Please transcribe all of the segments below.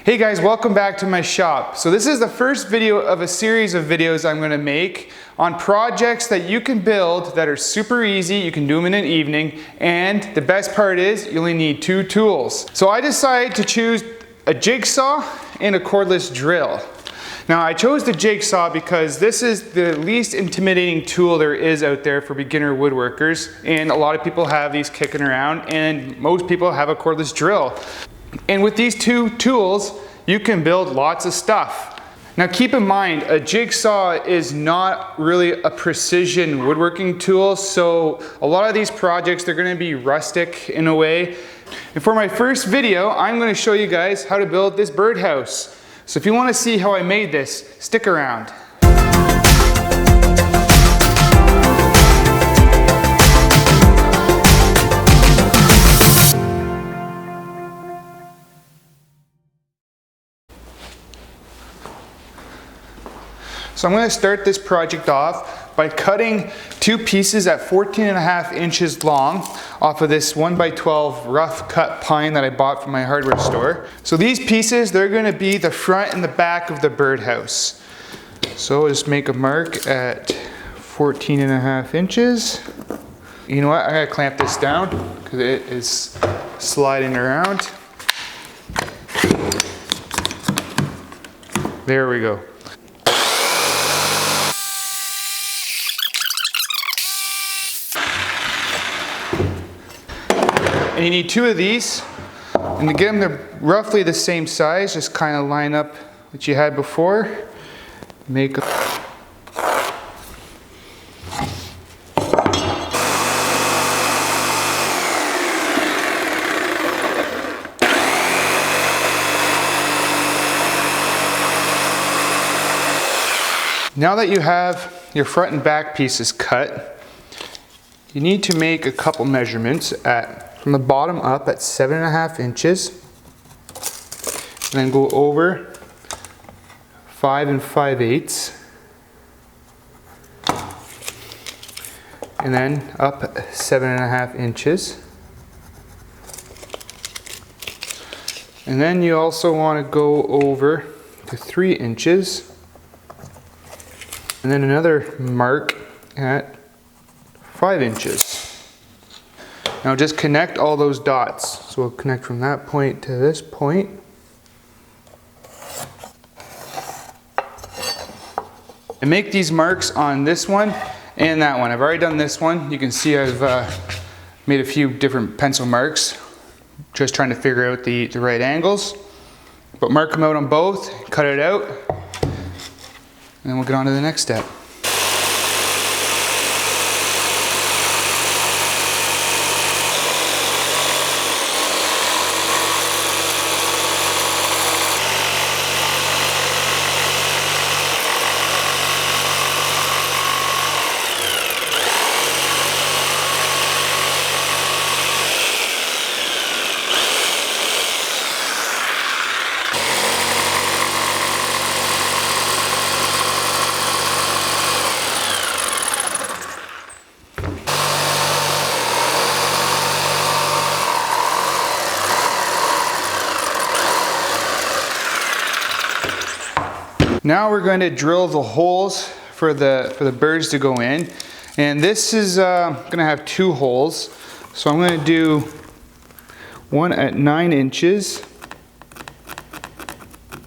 Hey guys, welcome back to my shop. So this is the first video of a series of videos I'm going to make on projects that you can build that are super easy. You can do them in an evening, and the best part is you only need 2 tools. So I decided to choose a jigsaw and a cordless drill. Now I chose the jigsaw because this is the least intimidating tool there is out there for beginner woodworkers, and a lot of people have these kicking around, and most people have a cordless drill. And with these 2 tools, you can build lots of stuff. Now keep in mind, a jigsaw is not really a precision woodworking tool, so a lot of these projects, they're gonna be rustic in a way. And for my first video, I'm gonna show you guys how to build this birdhouse. So if you wanna see how I made this, stick around. So I'm going to start this project off by cutting 2 pieces at 14.5 inches long off of this 1x12 rough cut pine that I bought from my hardware store. So these pieces, they're going to be the front and the back of the birdhouse. So I'll just make a mark at 14.5 inches. You know what, I gotta clamp this down because it is sliding around. There we go. And you need 2 of these, and to get them to roughly the same size, just kind of line up what you had before. Make a Now that you have your front and back pieces cut, you need to make a couple measurements from the bottom up at 7.5 inches, and then go over 5 5/8, and then up 7.5 inches. And then you also want to go over to 3 inches, and then another mark at 5 inches. Now just connect all those dots. So we'll connect from that point to this point. And make these marks on this one and that one. I've already done this one. You can see I've made a few different pencil marks, just trying to figure out the right angles. But mark them out on both, cut it out, and then we'll get on to the next step. Now we're going to drill the holes for the birds to go in, and this is going to have 2 holes. So I'm going to do one at 9 inches.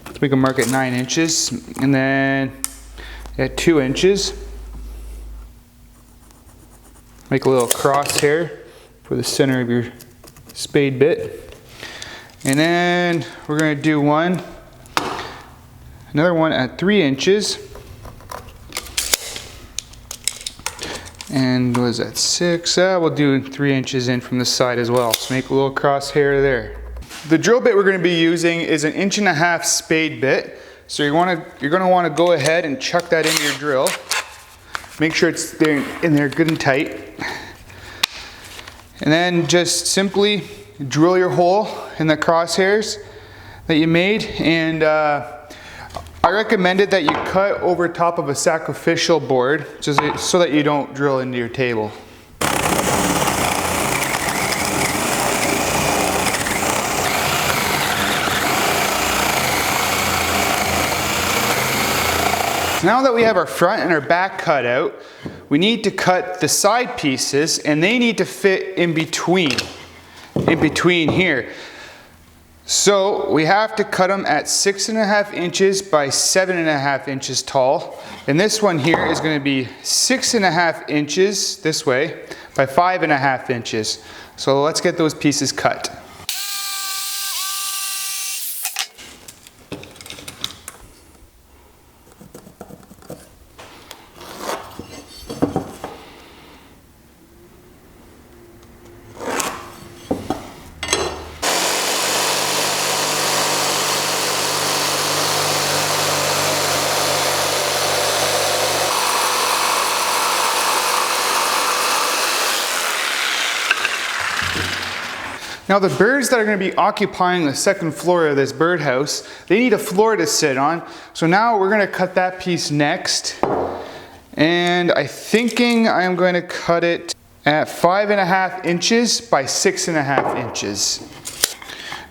Let's make a mark at 9 inches, and then at 2 inches. Make a little crosshair for the center of your spade bit, and then we're going to do another one at 3 inches, and was that 6? We'll do 3 inches in from the side as well. So make a little crosshair there. The drill bit we're going to be using is an 1.5 inch spade bit. So you're going to want to go ahead and chuck that into your drill. Make sure it's in there good and tight, and then just simply drill your hole in the crosshairs that you made. And I recommended that you cut over top of a sacrificial board just so that you don't drill into your table. Now that we have our front and our back cut out, we need to cut the side pieces, and they need to fit in between here. So we have to cut them at 6.5 inches by 7.5 inches tall. And this one here is going to be 6.5 inches this way by 5.5 inches. So let's get those pieces cut. Now the birds that are going to be occupying the second floor of this birdhouse, they need a floor to sit on. So now we're going to cut that piece next. And I'm thinking I'm going to cut it at 5.5 inches by 6.5 inches.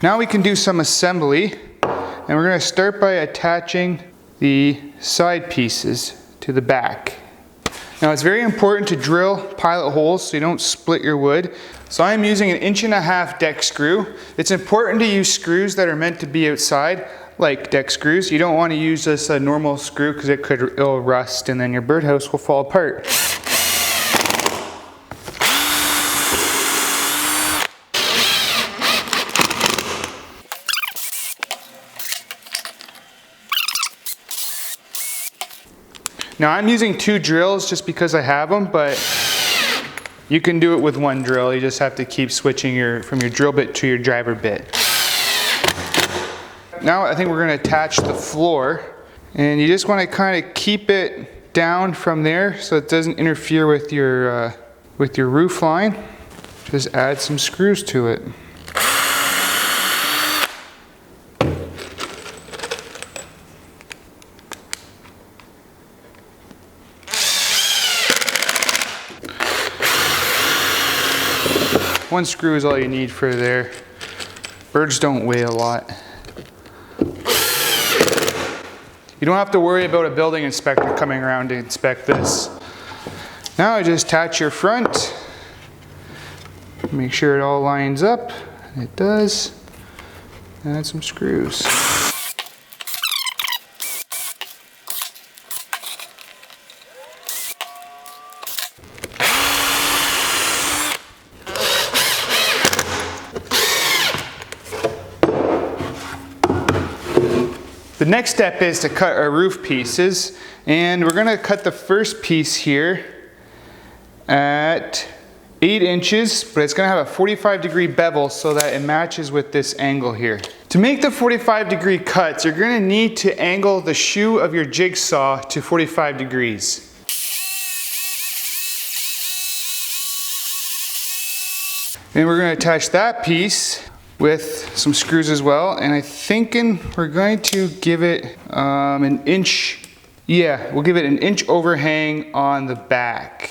Now we can do some assembly. And we're going to start by attaching the side pieces to the back. Now it's very important to drill pilot holes so you don't split your wood. So I'm using an 1.5 inch deck screw. It's important to use screws that are meant to be outside, like deck screws. You don't want to use just a normal screw because it'll rust and then your birdhouse will fall apart. Now I'm using 2 drills just because I have them, but you can do it with 1 drill. You just have to keep switching from your drill bit to your driver bit. Now I think we're going to attach the floor, and you just want to kind of keep it down from there so it doesn't interfere with your roof line. Just add some screws to it. One screw is all you need for there. Birds don't weigh a lot. You don't have to worry about a building inspector coming around to inspect this. Now I just attach your front. Make sure it all lines up. It does. Add some screws. The next step is to cut our roof pieces, and we're going to cut the first piece here at 8 inches, but it's going to have a 45-degree bevel so that it matches with this angle here. To make the 45-degree cuts, you're going to need to angle the shoe of your jigsaw to 45 degrees. And we're going to attach that piece with some screws as well, and I'm thinking we're going to give it an inch. Yeah, we'll give it an inch overhang on the back.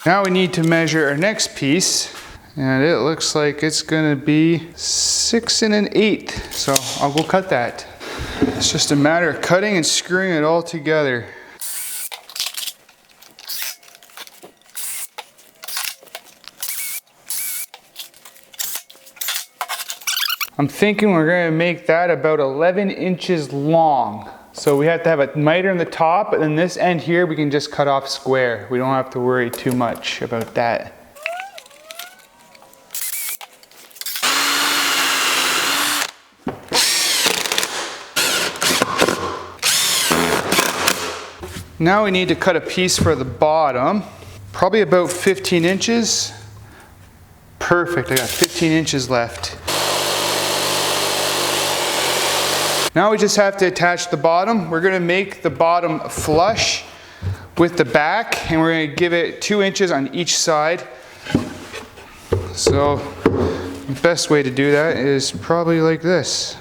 Now we need to measure our next piece, and it looks like it's going to be 6 1/8. So I'll go cut that. It's just a matter of cutting and screwing it all together. I'm thinking we're going to make that about 11 inches long. So we have to have a miter in the top, and then this end here we can just cut off square. We don't have to worry too much about that. Now we need to cut a piece for the bottom, probably about 15 inches. Perfect, I got 15 inches left. Now we just have to attach the bottom. We're going to make the bottom flush with the back, and we're going to give it 2 inches on each side. So the best way to do that is probably like this.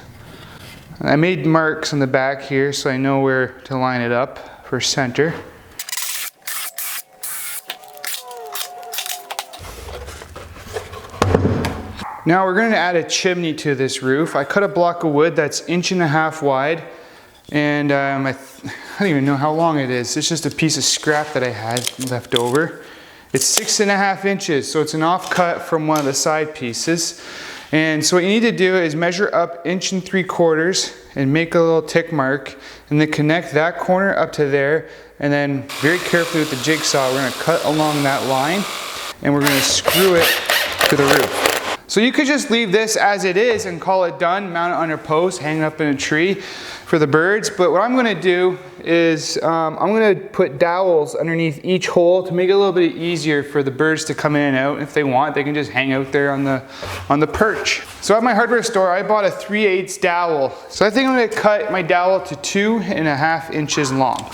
I made marks on the back here so I know where to line it up for center. Now we're gonna add a chimney to this roof. I cut a block of wood that's 1.5 inches wide, and I don't even know how long it is. It's just a piece of scrap that I had left over. It's 6.5 inches, so it's an offcut from one of the side pieces. And so what you need to do is measure up 1 3/4 and make a little tick mark, and then connect that corner up to there, and then very carefully with the jigsaw, we're gonna cut along that line, and we're gonna screw it to the roof. So you could just leave this as it is and call it done, mount it on your post, hang it up in a tree for the birds. But what I'm gonna do is I'm gonna put dowels underneath each hole to make it a little bit easier for the birds to come in and out. If they want, they can just hang out there on the perch. So at my hardware store, I bought a 3/8 dowel. So I think I'm gonna cut my dowel to 2.5 inches long.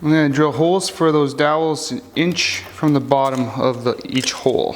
I'm going to drill holes for those dowels 1 inch from the bottom of each hole.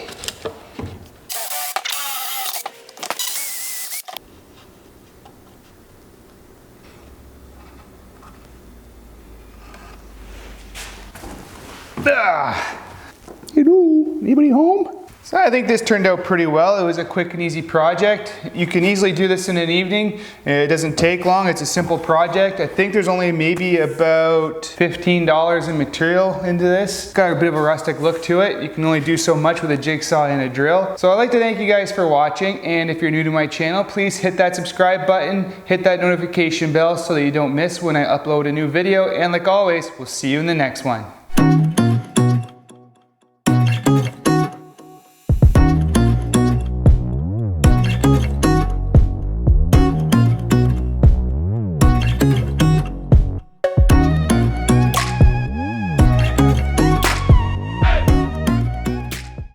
Hello, anybody home? So I think this turned out pretty well. It was a quick and easy project. You can easily do this in an evening. It doesn't take long. It's a simple project. I think there's only maybe about $15 in material into this. It's got a bit of a rustic look to it. You can only do so much with a jigsaw and a drill. So I'd like to thank you guys for watching, and if you're new to my channel, please hit that subscribe button, hit that notification bell so that you don't miss when I upload a new video, and like always, we'll see you in the next one.